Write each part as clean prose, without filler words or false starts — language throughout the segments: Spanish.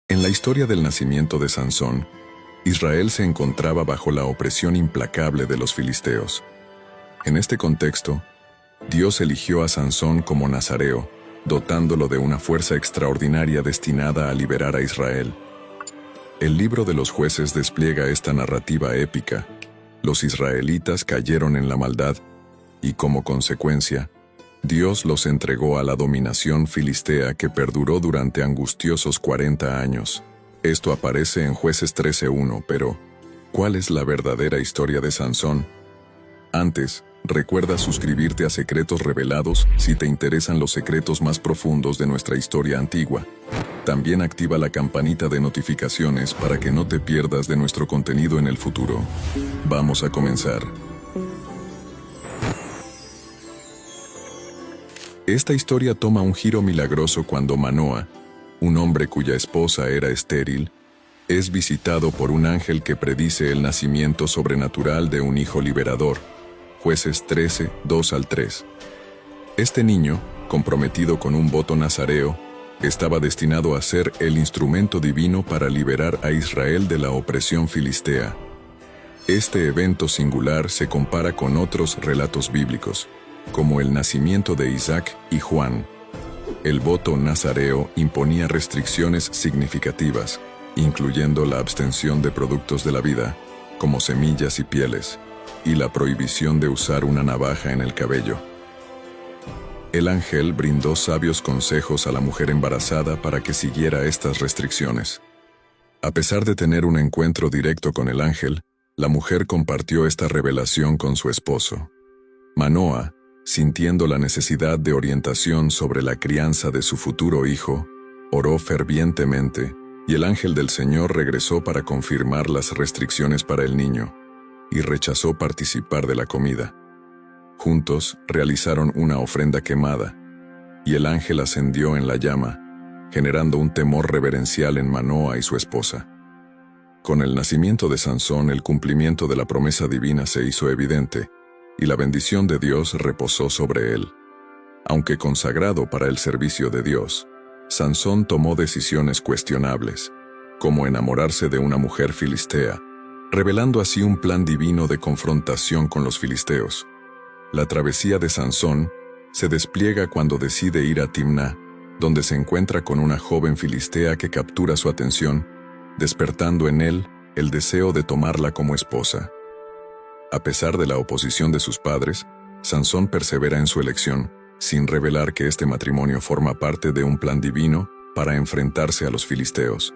En la historia del nacimiento de Sansón, Israel se encontraba bajo la opresión implacable de los filisteos. En este contexto, Dios eligió a Sansón como nazareo, dotándolo de una fuerza extraordinaria destinada a liberar a Israel. El libro de los Jueces despliega esta narrativa épica. Los israelitas cayeron en la maldad y, como consecuencia, Dios los entregó a la dominación filistea que perduró durante angustiosos 40 años. Esto aparece en Jueces 13:1, pero ¿cuál es la verdadera historia de Sansón? Antes, recuerda suscribirte a Secretos Revelados si te interesan los secretos más profundos de nuestra historia antigua. También activa la campanita de notificaciones para que no te pierdas de nuestro contenido en el futuro. Vamos a comenzar. Esta historia toma un giro milagroso cuando Manoa, un hombre cuya esposa era estéril, es visitado por un ángel que predice el nacimiento sobrenatural de un hijo liberador. Jueces 13, 2-3. Este niño, comprometido con un voto nazareo, estaba destinado a ser el instrumento divino para liberar a Israel de la opresión filistea. Este evento singular se compara con otros relatos bíblicos, como el nacimiento de Isaac y Juan. El voto nazareo imponía restricciones significativas, incluyendo la abstención de productos de la vida, como semillas y pieles, y la prohibición de usar una navaja en el cabello. El ángel brindó sabios consejos a la mujer embarazada para que siguiera estas restricciones. A pesar de tener un encuentro directo con el ángel, la mujer compartió esta revelación con su esposo. Manoa, sintiendo la necesidad de orientación sobre la crianza de su futuro hijo, oró fervientemente, y el ángel del Señor regresó para confirmar las restricciones para el niño, y rechazó participar de la comida. Juntos realizaron una ofrenda quemada, y el ángel ascendió en la llama, generando un temor reverencial en Manoa y su esposa. Con el nacimiento de Sansón, el cumplimiento de la promesa divina se hizo evidente, y la bendición de Dios reposó sobre él. Aunque consagrado para el servicio de Dios, Sansón tomó decisiones cuestionables, como enamorarse de una mujer filistea, revelando así un plan divino de confrontación con los filisteos. La travesía de Sansón se despliega cuando decide ir a Timná, donde se encuentra con una joven filistea que captura su atención, despertando en él el deseo de tomarla como esposa. A pesar de la oposición de sus padres, Sansón persevera en su elección, sin revelar que este matrimonio forma parte de un plan divino para enfrentarse a los filisteos.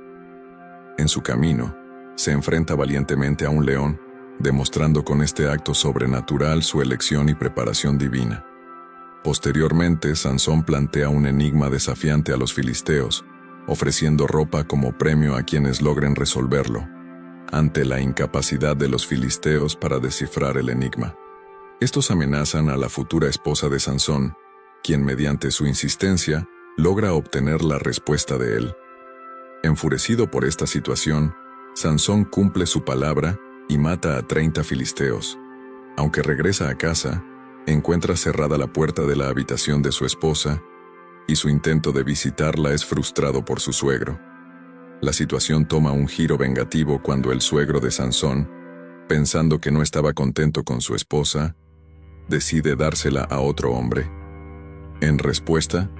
En su camino, se enfrenta valientemente a un león, demostrando con este acto sobrenatural su elección y preparación divina. Posteriormente, Sansón plantea un enigma desafiante a los filisteos, ofreciendo ropa como premio a quienes logren resolverlo, ante la incapacidad de los filisteos para descifrar el enigma. Estos amenazan a la futura esposa de Sansón, quien mediante su insistencia logra obtener la respuesta de él. Enfurecido por esta situación, Sansón cumple su palabra y mata a 30 filisteos. Aunque regresa a casa, encuentra cerrada la puerta de la habitación de su esposa, y su intento de visitarla es frustrado por su suegro. La situación toma un giro vengativo cuando el suegro de Sansón, pensando que no estaba contento con su esposa, decide dársela a otro hombre. En respuesta,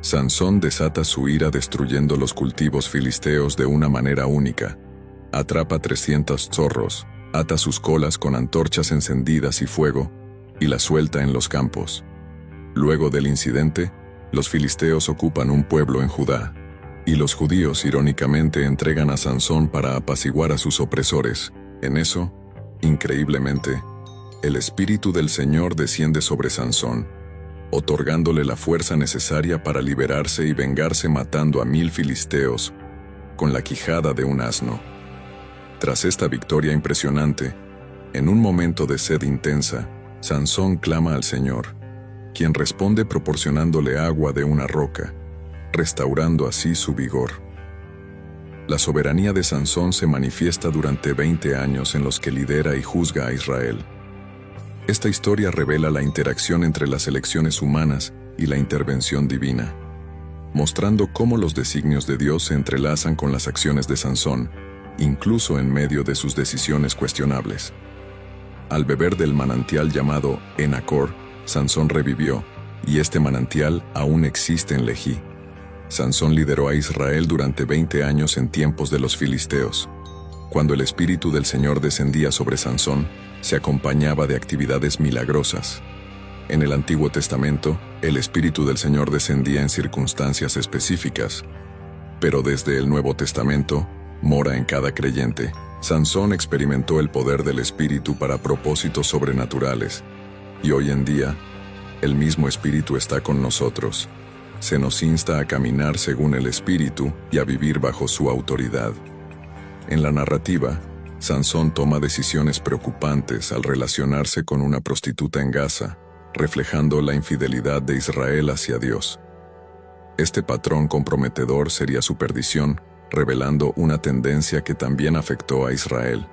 Sansón desata su ira destruyendo los cultivos filisteos de una manera única. Atrapa 300 zorros, ata sus colas con antorchas encendidas y fuego, y las suelta en los campos. Luego del incidente, los filisteos ocupan un pueblo en Judá, y los judíos irónicamente entregan a Sansón para apaciguar a sus opresores. En eso, increíblemente, el Espíritu del Señor desciende sobre Sansón, otorgándole la fuerza necesaria para liberarse y vengarse matando a 1000 filisteos con la quijada de un asno. Tras esta victoria impresionante, en un momento de sed intensa, Sansón clama al Señor, quien responde proporcionándole agua de una roca, restaurando así su vigor. La soberanía de Sansón se manifiesta durante 20 años en los que lidera y juzga a Israel. Esta historia revela la interacción entre las elecciones humanas y la intervención divina. mostrando cómo los designios de Dios se entrelazan con las acciones de Sansón, incluso en medio de sus decisiones cuestionables. Al beber del manantial llamado Enacor, Sansón revivió, y este manantial aún existe en Lejí. Sansón lideró a Israel durante 20 años en tiempos de los filisteos. Cuando el Espíritu del Señor descendía sobre Sansón, se acompañaba de actividades milagrosas. En el Antiguo Testamento, el Espíritu del Señor descendía en circunstancias específicas, pero desde el Nuevo Testamento, mora en cada creyente. Sansón experimentó el poder del Espíritu para propósitos sobrenaturales, y hoy en día, el mismo Espíritu está con nosotros. Se nos insta a caminar según el Espíritu y a vivir bajo su autoridad. En la narrativa, Sansón toma decisiones preocupantes al relacionarse con una prostituta en Gaza, reflejando la infidelidad de Israel hacia Dios. Este patrón comprometedor sería su perdición, revelando una tendencia que también afectó a Israel.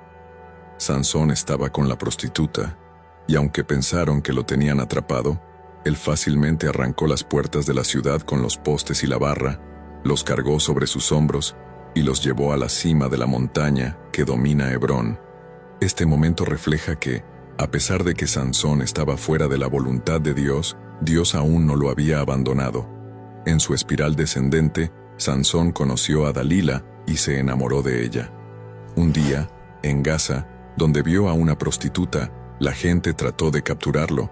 Sansón estaba con la prostituta, y aunque pensaron que lo tenían atrapado, él fácilmente arrancó las puertas de la ciudad con los postes y la barra, los cargó sobre sus hombros y los llevó a la cima de la montaña que domina Hebrón. Este momento refleja que, a pesar de que Sansón estaba fuera de la voluntad de Dios, Dios aún no lo había abandonado. En su espiral descendente, Sansón conoció a Dalila y se enamoró de ella. Un día, en Gaza, donde vio a una prostituta, la gente trató de capturarlo,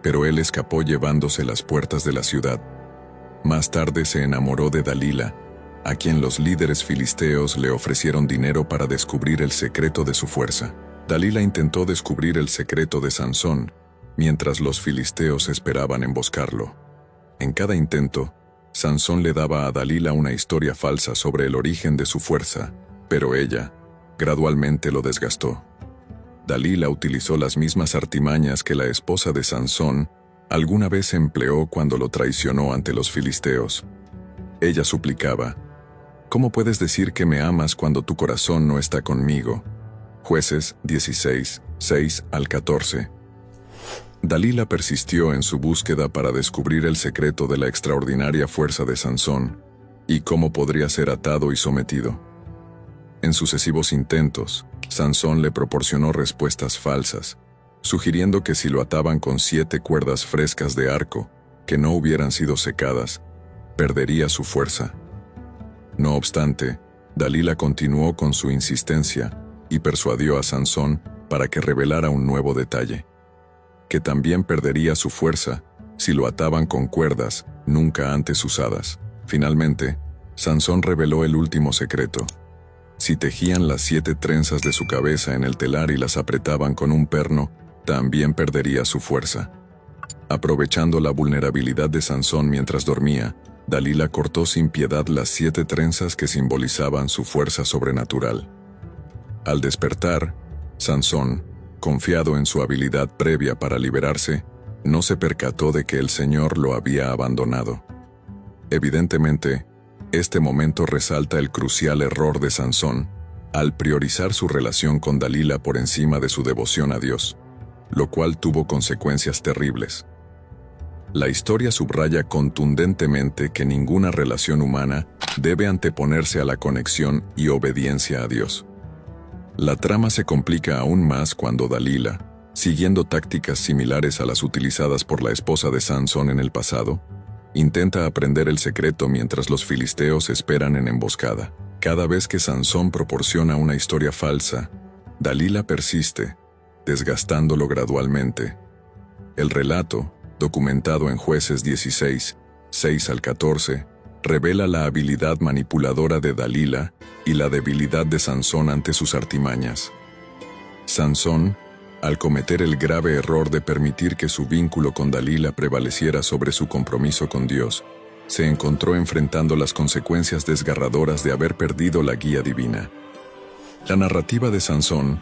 pero él escapó llevándose las puertas de la ciudad. Más tarde se enamoró de Dalila, a quien los líderes filisteos le ofrecieron dinero para descubrir el secreto de su fuerza. Dalila intentó descubrir el secreto de Sansón, mientras los filisteos esperaban emboscarlo. En cada intento, Sansón le daba a Dalila una historia falsa sobre el origen de su fuerza, pero ella, gradualmente lo desgastó. Dalila utilizó las mismas artimañas que la esposa de Sansón alguna vez empleó cuando lo traicionó ante los filisteos. Ella suplicaba: ¿cómo puedes decir que me amas cuando tu corazón no está conmigo? Jueces 16, 6 al 14. Dalila persistió en su búsqueda para descubrir el secreto de la extraordinaria fuerza de Sansón y cómo podría ser atado y sometido. En sucesivos intentos, Sansón le proporcionó respuestas falsas, sugiriendo que si lo ataban con 7 cuerdas frescas de arco, que no hubieran sido secadas, perdería su fuerza. No obstante, Dalila continuó con su insistencia y persuadió a Sansón para que revelara un nuevo detalle: que también perdería su fuerza si lo ataban con cuerdas nunca antes usadas. Finalmente, Sansón reveló el último secreto: si tejían las 7 trenzas de su cabeza en el telar y las apretaban con un perno, también perdería su fuerza. Aprovechando la vulnerabilidad de Sansón mientras dormía, Dalila cortó sin piedad las 7 trenzas que simbolizaban su fuerza sobrenatural. Al despertar, Sansón, confiado en su habilidad previa para liberarse, no se percató de que el Señor lo había abandonado. Evidentemente, este momento resalta el crucial error de Sansón al priorizar su relación con Dalila por encima de su devoción a Dios, lo cual tuvo consecuencias terribles. La historia subraya contundentemente que ninguna relación humana debe anteponerse a la conexión y obediencia a Dios. La trama se complica aún más cuando Dalila, siguiendo tácticas similares a las utilizadas por la esposa de Sansón en el pasado, intenta aprender el secreto mientras los filisteos esperan en emboscada. Cada vez que Sansón proporciona una historia falsa, Dalila persiste, desgastándolo gradualmente. El relato, documentado en Jueces 16, 6 al 14, revela la habilidad manipuladora de Dalila y la debilidad de Sansón ante sus artimañas. Sansón, al cometer el grave error de permitir que su vínculo con Dalila prevaleciera sobre su compromiso con Dios, se encontró enfrentando las consecuencias desgarradoras de haber perdido la guía divina. La narrativa de Sansón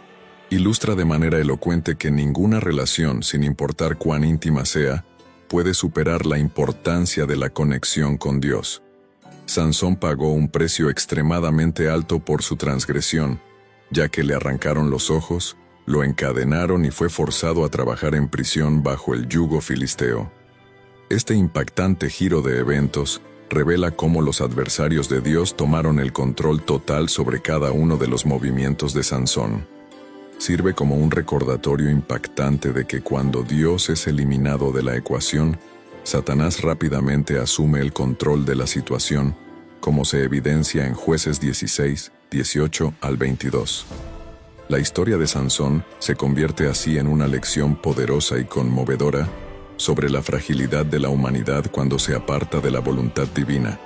ilustra de manera elocuente que ninguna relación, sin importar cuán íntima sea, puede superar la importancia de la conexión con Dios. Sansón pagó un precio extremadamente alto por su transgresión, ya que le arrancaron los ojos, lo encadenaron y fue forzado a trabajar en prisión bajo el yugo filisteo. Este impactante giro de eventos revela cómo los adversarios de Dios tomaron el control total sobre cada uno de los movimientos de Sansón. Sirve como un recordatorio impactante de que cuando Dios es eliminado de la ecuación, Satanás rápidamente asume el control de la situación, como se evidencia en Jueces 16, 18 al 22. La historia de Sansón se convierte así en una lección poderosa y conmovedora sobre la fragilidad de la humanidad cuando se aparta de la voluntad divina.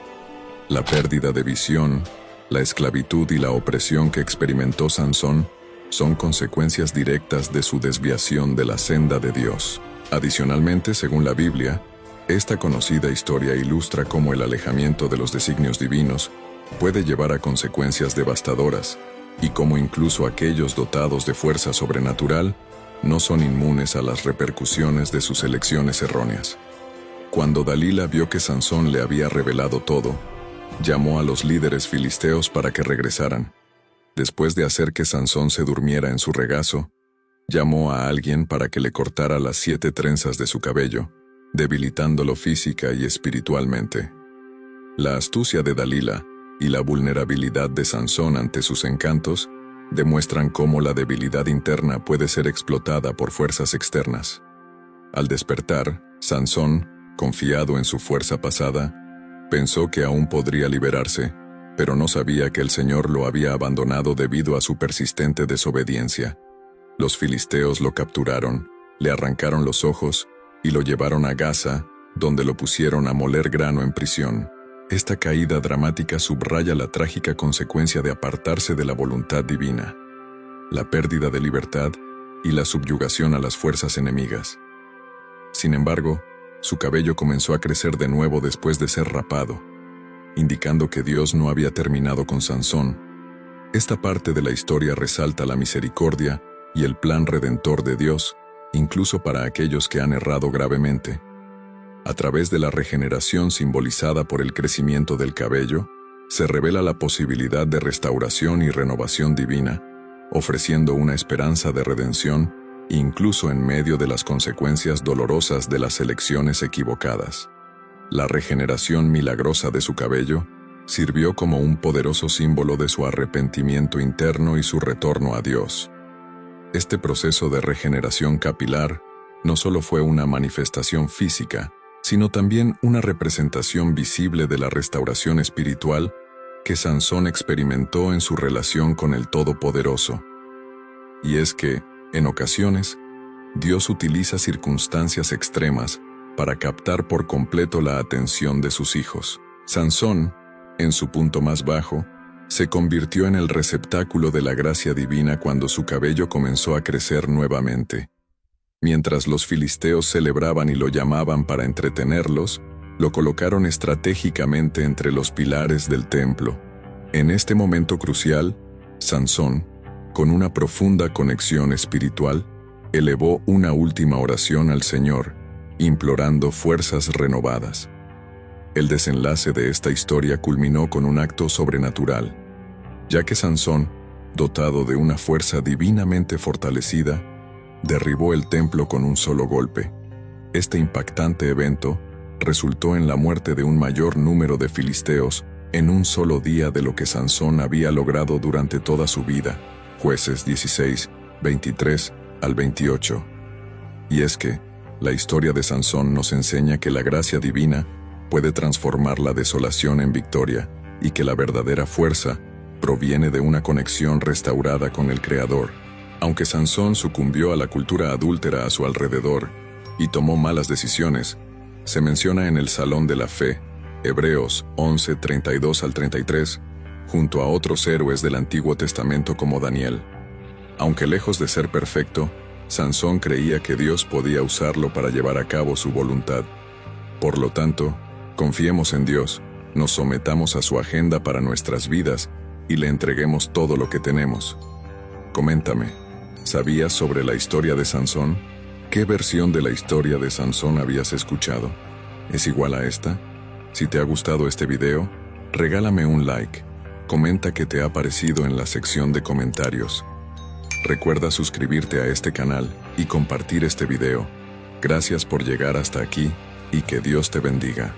La pérdida de visión, la esclavitud y la opresión que experimentó Sansón son consecuencias directas de su desviación de la senda de Dios. Adicionalmente, según la Biblia, esta conocida historia ilustra cómo el alejamiento de los designios divinos puede llevar a consecuencias devastadoras, y cómo incluso aquellos dotados de fuerza sobrenatural no son inmunes a las repercusiones de sus elecciones erróneas. Cuando Dalila vio que Sansón le había revelado todo, llamó a los líderes filisteos para que regresaran. Después de hacer que Sansón se durmiera en su regazo, llamó a alguien para que le cortara las 7 trenzas de su cabello, debilitándolo física y espiritualmente. La astucia de Dalila y la vulnerabilidad de Sansón ante sus encantos demuestran cómo la debilidad interna puede ser explotada por fuerzas externas. Al despertar, Sansón, confiado en su fuerza pasada, pensó que aún podría liberarse, pero no sabía que el Señor lo había abandonado debido a su persistente desobediencia. Los filisteos lo capturaron, le arrancaron los ojos y lo llevaron a Gaza, donde lo pusieron a moler grano en prisión. Esta caída dramática subraya la trágica consecuencia de apartarse de la voluntad divina, la pérdida de libertad y la subyugación a las fuerzas enemigas. Sin embargo, su cabello comenzó a crecer de nuevo después de ser rapado, indicando que Dios no había terminado con Sansón. Esta parte de la historia resalta la misericordia y el plan redentor de Dios, incluso para aquellos que han errado gravemente. A través de la regeneración simbolizada por el crecimiento del cabello, se revela la posibilidad de restauración y renovación divina, ofreciendo una esperanza de redención, incluso en medio de las consecuencias dolorosas de las elecciones equivocadas. La regeneración milagrosa de su cabello sirvió como un poderoso símbolo de su arrepentimiento interno y su retorno a Dios. Este proceso de regeneración capilar no solo fue una manifestación física, sino también una representación visible de la restauración espiritual que Sansón experimentó en su relación con el Todopoderoso. Y es que, en ocasiones, Dios utiliza circunstancias extremas para captar por completo la atención de sus hijos. Sansón, en su punto más bajo, se convirtió en el receptáculo de la gracia divina cuando su cabello comenzó a crecer nuevamente. Mientras los filisteos celebraban y lo llamaban para entretenerlos, lo colocaron estratégicamente entre los pilares del templo. En este momento crucial, Sansón, con una profunda conexión espiritual, elevó una última oración al Señor, implorando fuerzas renovadas. El desenlace de esta historia culminó con un acto sobrenatural, ya que Sansón, dotado de una fuerza divinamente fortalecida, derribó el templo con un solo golpe. Este impactante evento resultó en la muerte de un mayor número de filisteos en un solo día de lo que Sansón había logrado durante toda su vida. Jueces 16, 23 al 28. Y es que, la historia de Sansón nos enseña que la gracia divina puede transformar la desolación en victoria y que la verdadera fuerza proviene de una conexión restaurada con el Creador. Aunque Sansón sucumbió a la cultura adúltera a su alrededor y tomó malas decisiones, se menciona en el Salón de la Fe, Hebreos 11, 32 al 33, junto a otros héroes del Antiguo Testamento como Daniel. Aunque lejos de ser perfecto, Sansón creía que Dios podía usarlo para llevar a cabo su voluntad. Por lo tanto, confiemos en Dios, nos sometamos a su agenda para nuestras vidas y le entreguemos todo lo que tenemos. Coméntame, ¿sabías sobre la historia de Sansón? ¿Qué versión de la historia de Sansón habías escuchado? ¿Es igual a esta? Si te ha gustado este video, regálame un like, comenta qué te ha parecido en la sección de comentarios. Recuerda suscribirte a este canal y compartir este video. Gracias por llegar hasta aquí y que Dios te bendiga.